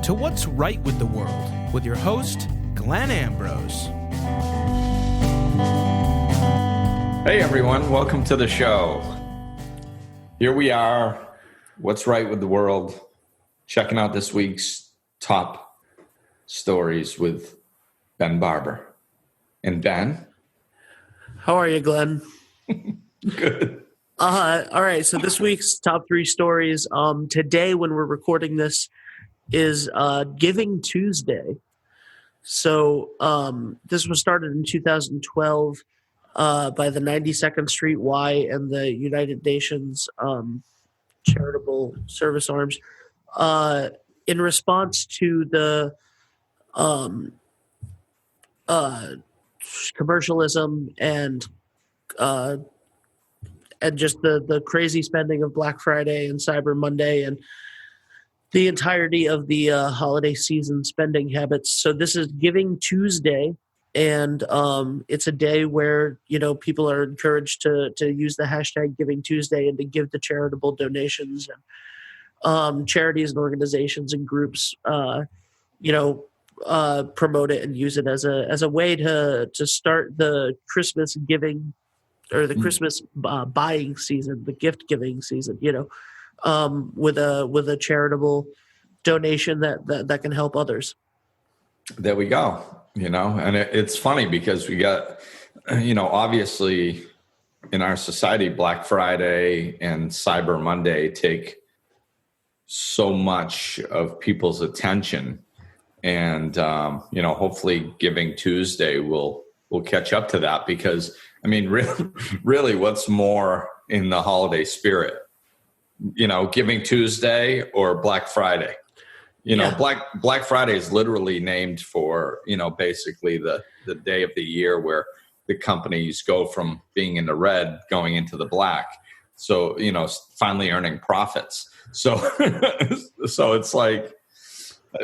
to What's Right with the World with your host, Glenn Ambrose. Hey everyone, welcome to the show. Here we are, What's Right with the World, checking out this week's top stories with Ben Barber. And Ben? How are you, Glenn? Good. All right, so this week's top three stories. Today, when we're recording this, is Giving Tuesday. So this was started in 2012 by the 92nd Street Y and the United Nations Charitable Service Arms in response to the commercialism and just the crazy spending of Black Friday and Cyber Monday and the entirety of the holiday season spending habits. So this is Giving Tuesday, and it's a day where, you know, people are encouraged to use the hashtag Giving Tuesday and to give to charitable donations. And charities and organizations and groups, promote it and use it as a way to start the Christmas giving or the Christmas buying season, the gift giving season, with a charitable donation that can help others. There we go. And it's funny because we got, obviously in our society, Black Friday and Cyber Monday take so much of people's attention. And, hopefully Giving Tuesday will catch up to that because, really what's more in the holiday spirit? Giving Tuesday or Black Friday. Black Friday is literally named for, basically the day of the year where the companies go from being in the red going into the black. So, finally earning profits. So, so it's like,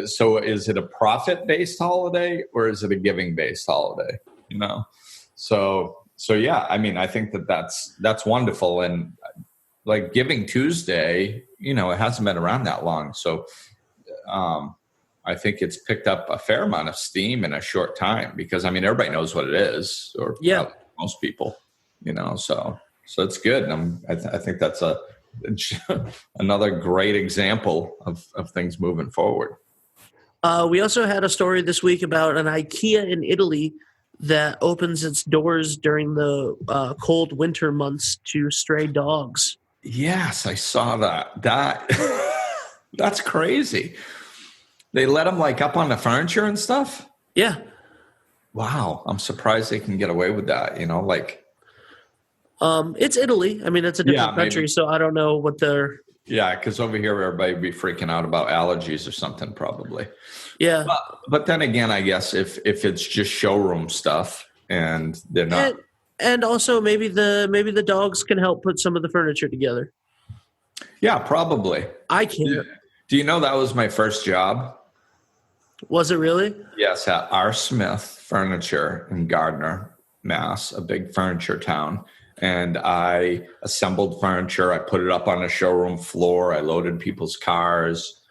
so is it a profit-based holiday or is it a giving-based holiday? So yeah, I think that's wonderful. And like Giving Tuesday, it hasn't been around that long. So I think it's picked up a fair amount of steam in a short time because, everybody knows what it is, or most people, so it's good. And I think that's another great example of things moving forward. We also had a story this week about an IKEA in Italy that opens its doors during the cold winter months to stray dogs. Yes, I saw that. That's crazy. They let them up on the furniture and stuff? Yeah. Wow. I'm surprised they can get away with that, It's Italy. It's a different country, maybe. So I don't know what they're... Yeah, because over here, everybody would be freaking out about allergies or something, probably. Yeah. But then again, I guess if it's just showroom stuff and they're not... And also maybe the dogs can help put some of the furniture together. Yeah, probably. I can't. Do you know that was my first job? Was it really? Yes, at R. Smith Furniture in Gardner, Mass, a big furniture town. And I assembled furniture. I put it up on the showroom floor. I loaded people's cars.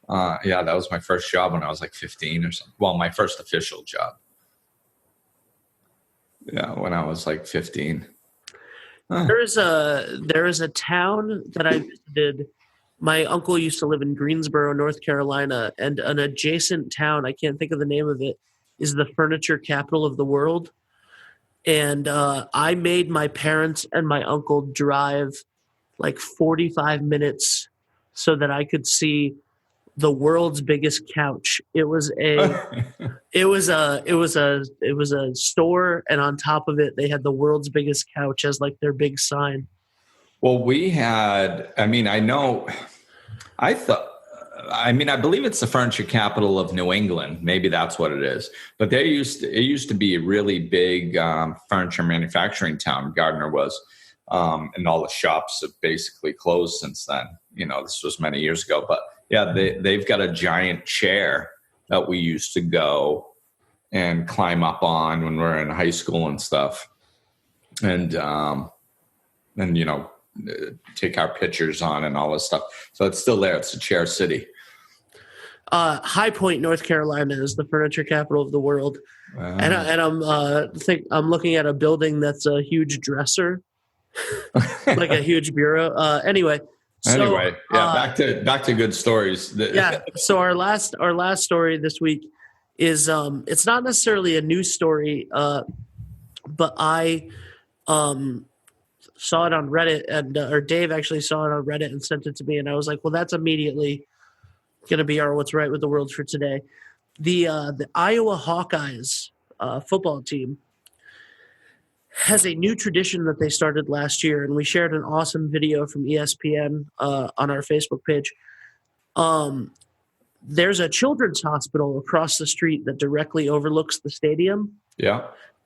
That was my first job when I was 15 or something. Well, my first official job. Yeah, when I was 15. There is a town that I visited. My uncle used to live in Greensboro, North Carolina, and an adjacent town, I can't think of the name of it, is the furniture capital of the world. And I made my parents and my uncle drive 45 minutes so that I could see the world's biggest couch. It was a store, and on top of it, they had the world's biggest couch as their big sign. Well, we had, I believe it's the furniture capital of New England. Maybe that's what it is. But it used to be a really big furniture manufacturing town, Gardner was. And all the shops have basically closed since then. This was many years ago. But yeah, they've got a giant chair that we used to go and climb up on when we were in high school and stuff. And take our pictures on and all this stuff. So it's still there. It's a chair city. High Point, North Carolina is the furniture capital of the world. And I'm looking at a building that's a huge dresser, like a huge bureau. Anyway, back to good stories. Yeah. So our last story this week is it's not necessarily a news story, but I saw it on Reddit, and or Dave actually saw it on Reddit and sent it to me, and I was like, well, that's immediately going to be our What's Right with the World for today. The Iowa Hawkeyes football team has a new tradition that they started last year, and we shared an awesome video from ESPN on our Facebook page. There's a children's hospital across the street that directly overlooks the stadium. Yeah.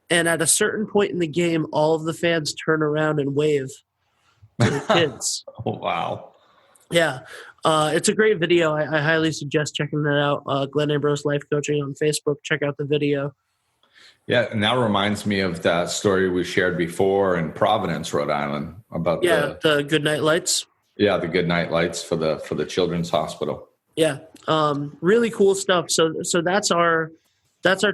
And at a certain point in the game, all of the fans turn around and wave to the kids. Oh, wow. Yeah. It's a great video. I highly suggest checking that out. Glenn Ambrose Life Coaching on Facebook. Check out the video. Yeah, and that reminds me of that story we shared before in Providence, Rhode Island, about the Good Night Lights. Yeah, the Good Night Lights for the children's hospital. Yeah, really cool stuff. So that's our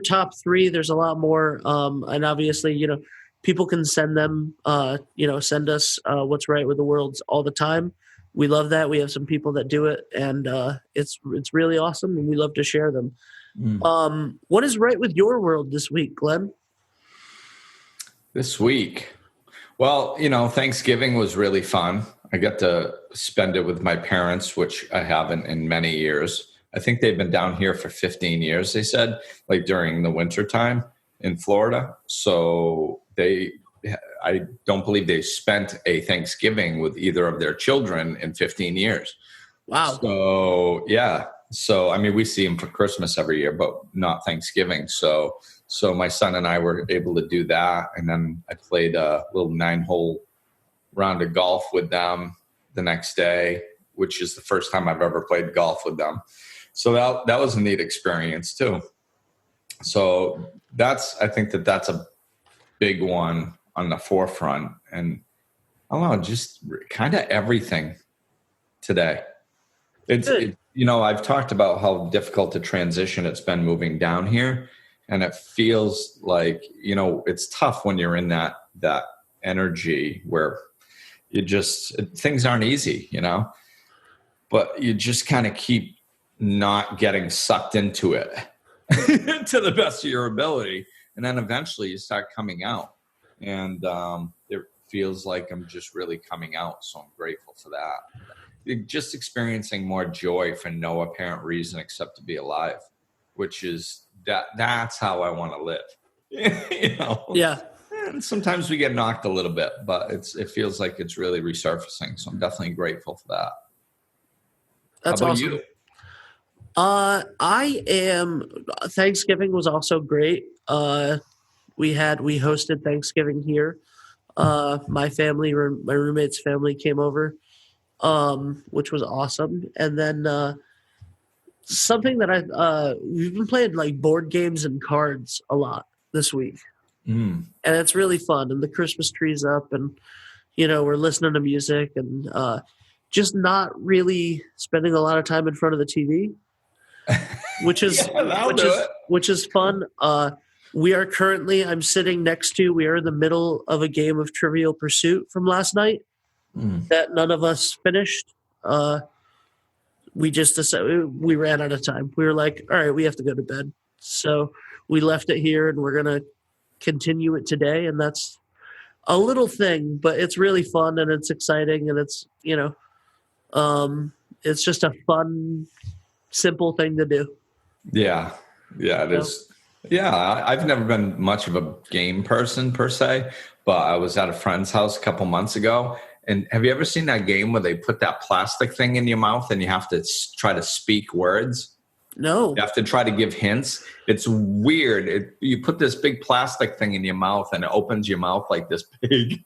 top three. There's a lot more, and obviously, people can send them, send us What's Right with the World all the time. We love that. We have some people that do it, and it's really awesome, and we love to share them. What is right with your world this week, Glenn? This week? Well, Thanksgiving was really fun. I got to spend it with my parents, which I haven't in many years. I think they've been down here for 15 years, they said, like during the winter time in Florida. So I don't believe they spent a Thanksgiving with either of their children in 15 years. Wow. So, yeah. So, I mean, we see them for Christmas every year, but not Thanksgiving. So my son and I were able to do that. And then I played a little 9-hole round of golf with them the next day, which is the first time I've ever played golf with them. So that was a neat experience too. So I think that's a big one on the forefront. And I don't know, just kind of everything today. I've talked about how difficult a transition it's been moving down here. And it feels like, it's tough when you're in that energy where things aren't easy, but you just kind of keep not getting sucked into it to the best of your ability. And then eventually you start coming out, and it feels like I'm just really coming out. So I'm grateful for that. Just experiencing more joy for no apparent reason except to be alive, which is that's how I want to live. Yeah. And sometimes we get knocked a little bit, but it feels like it's really resurfacing. So I'm definitely grateful for that. That's How about awesome. you? I am. Thanksgiving was also great. We hosted Thanksgiving here. My roommate's family came over, which was awesome. And then something that we've been playing like board games and cards a lot this week. And it's really fun. And the Christmas tree's up, and we're listening to music, and just not really spending a lot of time in front of the TV, which is fun. We are currently, we are in the middle of a game of Trivial Pursuit from last night that none of us finished. We just decided, we ran out of time. We were like, all right, we have to go to bed. So we left it here, and we're going to continue it today. And that's a little thing, but it's really fun, and it's exciting, and it's, it's just a fun, simple thing to do. Yeah. Yeah, it is. Yeah, I've never been much of a game person per se, but I was at a friend's house a couple months ago. And have you ever seen that game where they put that plastic thing in your mouth and you have to try to speak words? No. You have to try to give hints. It's weird. You put this big plastic thing in your mouth and it opens your mouth like this big.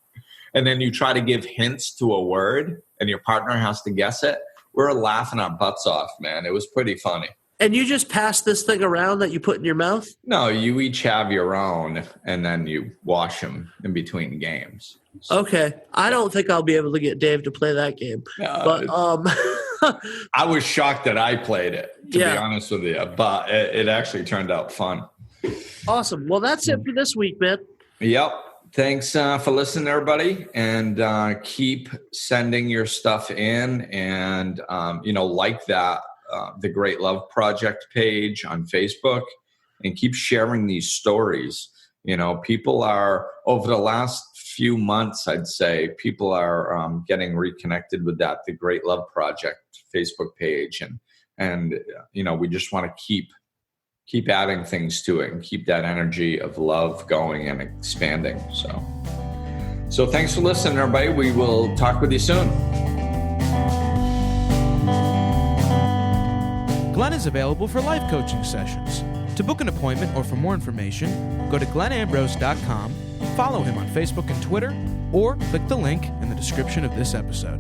And then you try to give hints to a word and your partner has to guess it. We're laughing our butts off, man. It was pretty funny. And you just pass this thing around that you put in your mouth? No, you each have your own, and then you wash them in between games. Okay. I don't think I'll be able to get Dave to play that game. No, but I was shocked that I played it, to be honest with you, but it actually turned out fun. Awesome. Well, that's it for this week, man. Yep. Thanks for listening, everybody, and keep sending your stuff in, and like that the Great Love Project page on Facebook, and keep sharing these stories. People are, over the last few months, I'd say, people are getting reconnected with the Great Love Project Facebook page, and we just want to keep adding things to it and keep that energy of love going and expanding. So thanks for listening, everybody. We will talk with you soon. Glenn is available for life coaching sessions. To book an appointment or for more information, go to glennambrose.com, follow him on Facebook and Twitter, or click the link in the description of this episode.